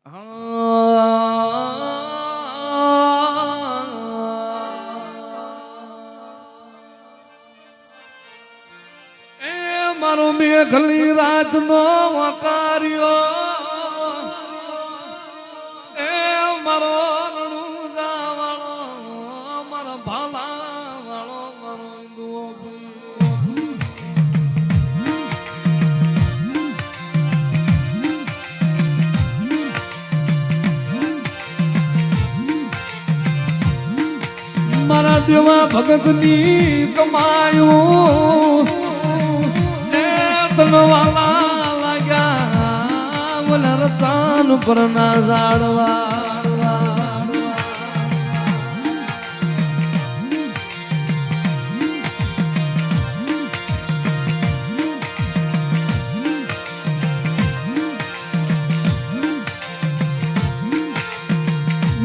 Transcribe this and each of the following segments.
મારો મેઘલી રાતનો વકાર્યો એ મારો રણુજા વાળો મારા ભાલા વાળો મારો મારા દેવા ભગતની કમાયું વાલા લાગ્યા બોલા રતાન પર ના ઝાડવા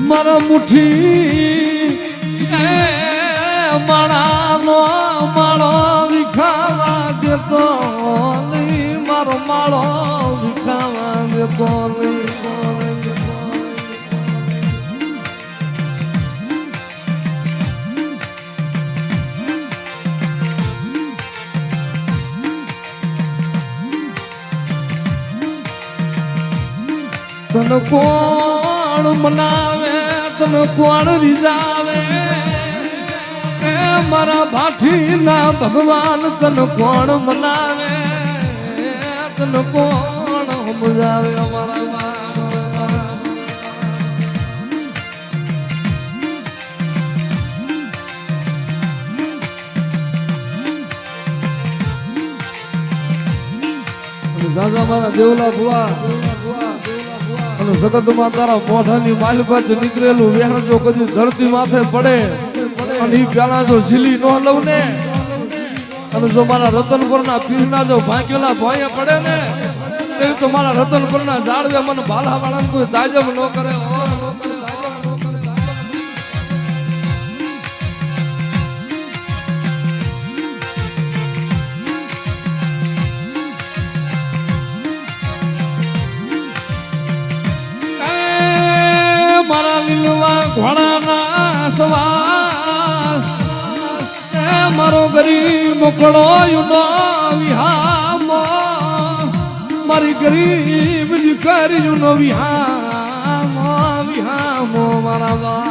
મારા મુઠ્ઠી માળાનો માળો વિખાવા દેતો મારો માળો વિખાવા દેતો તને કોણ મનાવે તને કોણ રીઝાવે મારા ભાઠી ના ભગવાન તને કોણ મનાવે તને કોણ સમજાવે અમારા દાદા મારા દેવલા ભુવા અને સતતમાં તારા મોઢાની માલિપત નીકળેલું વેણ જો કદી ધરતી માથે પડે અને પેલા જો ઝીલી નો લઉં ને અને જો મારા રતનપુર ના પીર ના જો ભાંકેલા ભોંય પડે ને એ તો મારા રતનપુર ના ઝાડવે મને ભાલા વાળા કોઈ દાજબ ન કરે મારા લીલવા ઘોડાના સવાર મારો ગરીબ મોકળો યુનો વિહામો મારી ગરીબ દીકરી યુનો વિહામો વિહામો મારા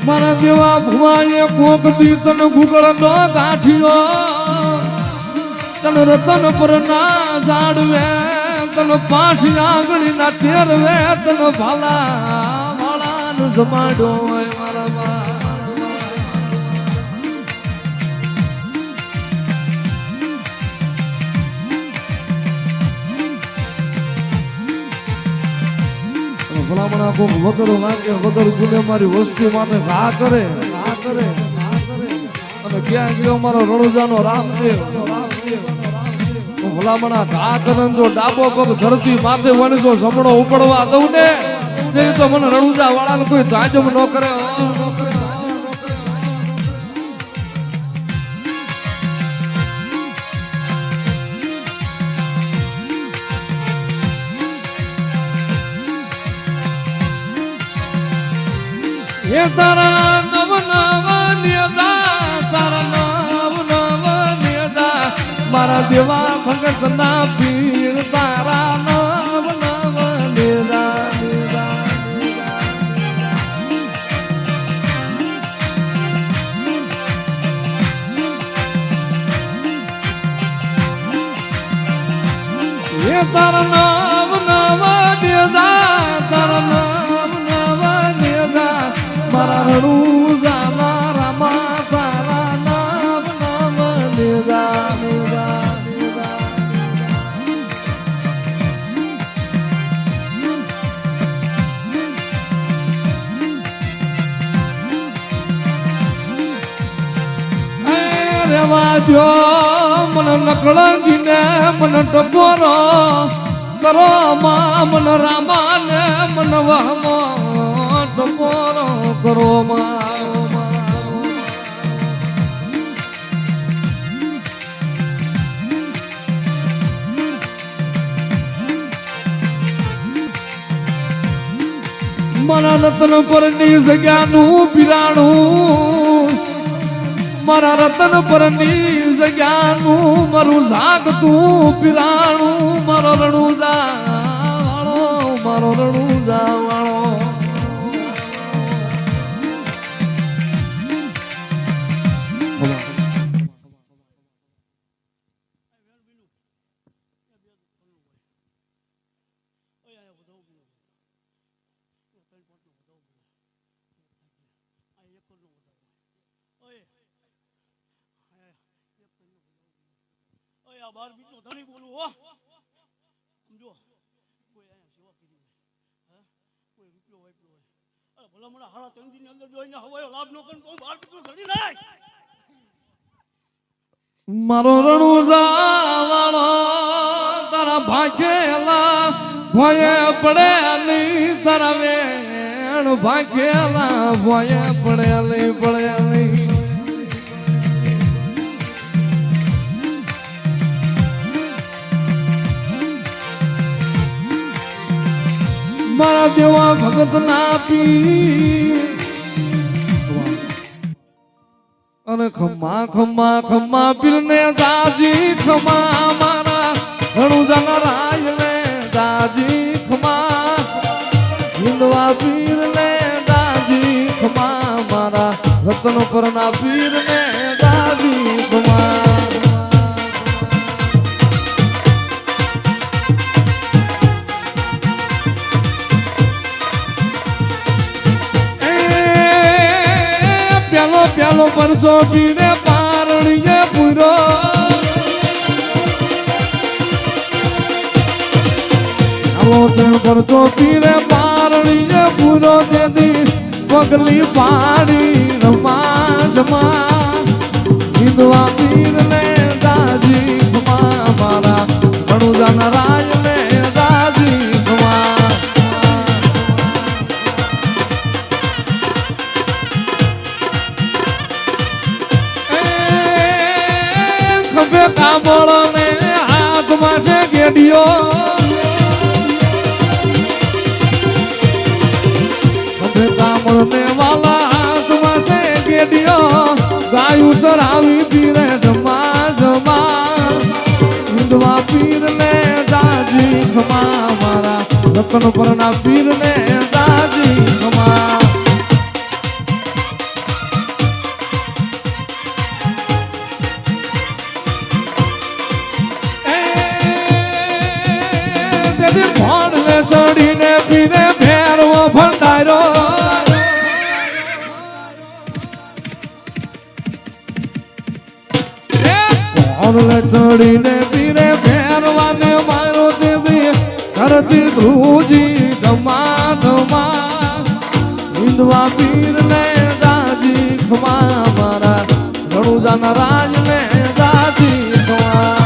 મારા દેવા ભુવાએ કોક દી તને ગુગળ નો ગાંઠિયો તને રતન પર ના ઝાડવે તને પાછી આંગળી ના ટેરવે તને ભાલા વાળા નું જમાડો મારા ભલામણા કોક વગર વાગે વગર ગુને મારી વસ્તી માટે ઘા કરે અને ક્યાં ગયો મારો રણુજાનો રામદેવ ભલામણા ઘા કરે જો ડાબો પગ ધરતી માથે વળી જો જમણો ઉપડવા દઉં ને તે તો મને રણુજા વાળાને કોઈ તાજબ ન કરે એ તારા નવ નવ નિયદા તારા નવ નવ નિયદા મારા દેવા ભગત ના પીર તારા નવ નવ નિયદા એ તારા નવ નવ નિયદા તારા નવ નવ નિયદા મારા રણુજા મારા મા તારા નામ નામ નિરા નિરા રેવા જો મને નકળંગીને મને ટપોરો કરો માં મને રામાને મને વહમો કરો મારો મારા રતન પરની જગ્યાનું પીરાણું મારા રતન પરની જગ્યાનું મારું જાગતું પીરાણું મારો રણુજા વાળો મારો રણુજા વાળો બાર બીજ નો ધણી બોલું હો સમજો કોઈ અહીંયા સેવા કરી હોય કોઈ રૂપિયો વાપર્યો હોય અરે ભલા મને હારા 3 દિન ની અંદર જોઈને હવાયો લાભ નો કરીને તો બાર બીજ નો ધણી નાખ મારો રણુજા વાળો તારા ભાગેલા ભોય પડે નહીં તારા વેણ ભાગેલા ભોય પડે નહીં પડે નહીં મારા દેવા ભગત ના પી અને ખમ્મા ખમ્મા ખમ્મા પીર ને દાજી ખમા મારા રણુજા રાય ને દાજી ખમા હિંદવા પીર ને દાજી ખમા મારા રતન પર ના પીર ને દાજી ખમા પ્યાલો પરચો પીને પારણીએ પૂરો આવો તેણ પરચો પીને પારણીએ પૂરો તેથી પગલી પાડી રમા જમા હિંદવા પીર ને દાજી ખમા મારા રણુજાના રાજ ને દાજી ખમા કામળો ને હાથમાં છે ગેડિયો કામળ ને વાલા હાથમાં છે ગેડિયો ગાયું ચરાવી પીરે જમા જમા હિંદવા પીર ને દાજી ખમા મારા રતન પર ના પીર ને દાજી ખમા ચડીને પીને ફેરવો ભંડારો ચડીને પીને ફેરવાને મારો દેવી કરતી ધ્રુજી ધમા ધમા હિંદવા પીર ને દાજી ખમા મારા રણુજાના રાજ ને દાજી ખમા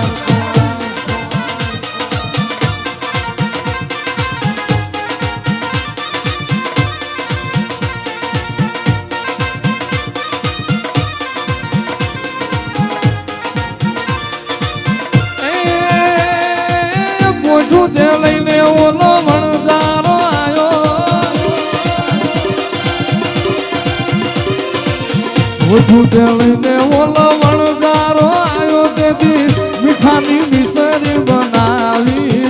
લઈને ઓલો વણજારો આવ્યો લઈને ઓલો વણજારો આવ્યો તેથી મીઠાની મિસરી બનાવી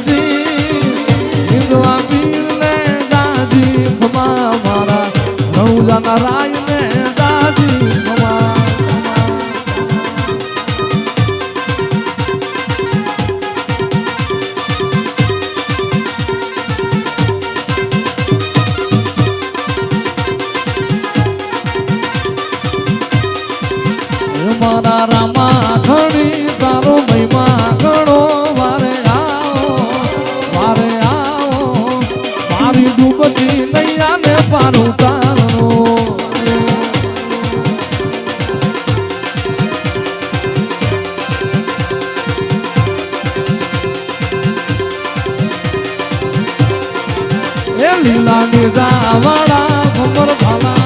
હિંદવા પીર ને દાજી ખમા મારા રણુજાના રાય ને દાજી ખમા મારા રામા ઘણી તારો મહિમા ઘણો વારે આવો મારી ડૂબતી નૈયા ને પારું તારો એ લીલા ની જાવાળા ખબર ભાલા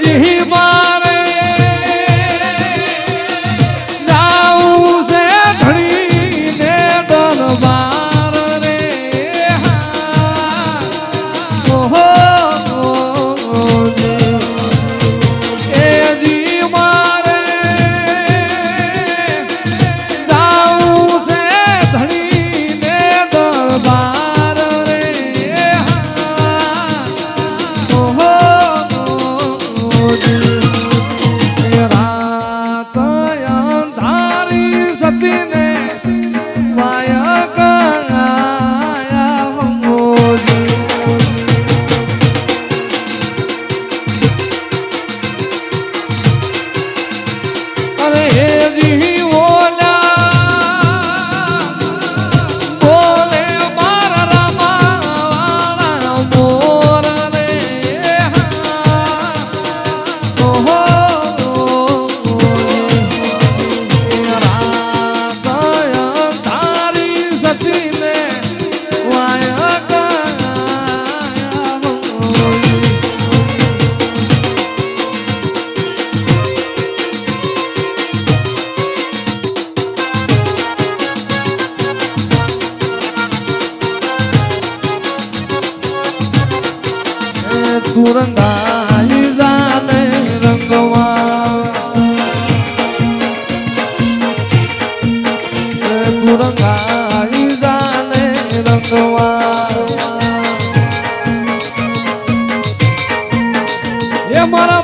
જી મારે જાવું છે ધણીને દરબાર રે ઓહો એ જી મારે જાવું છે ધણીને દરબાર રે ઓહો રાત અંધારી સતીને વાય કરાયા હમોજી અરે જી ઓલા બોલે માર રામા મોર રે ઓહો રાત અંધારી સતીને વાય કરાયા હમોજી તુરંગાઈ જાને રંગવા તુરંગાઈ જાને રંગવા એ મારા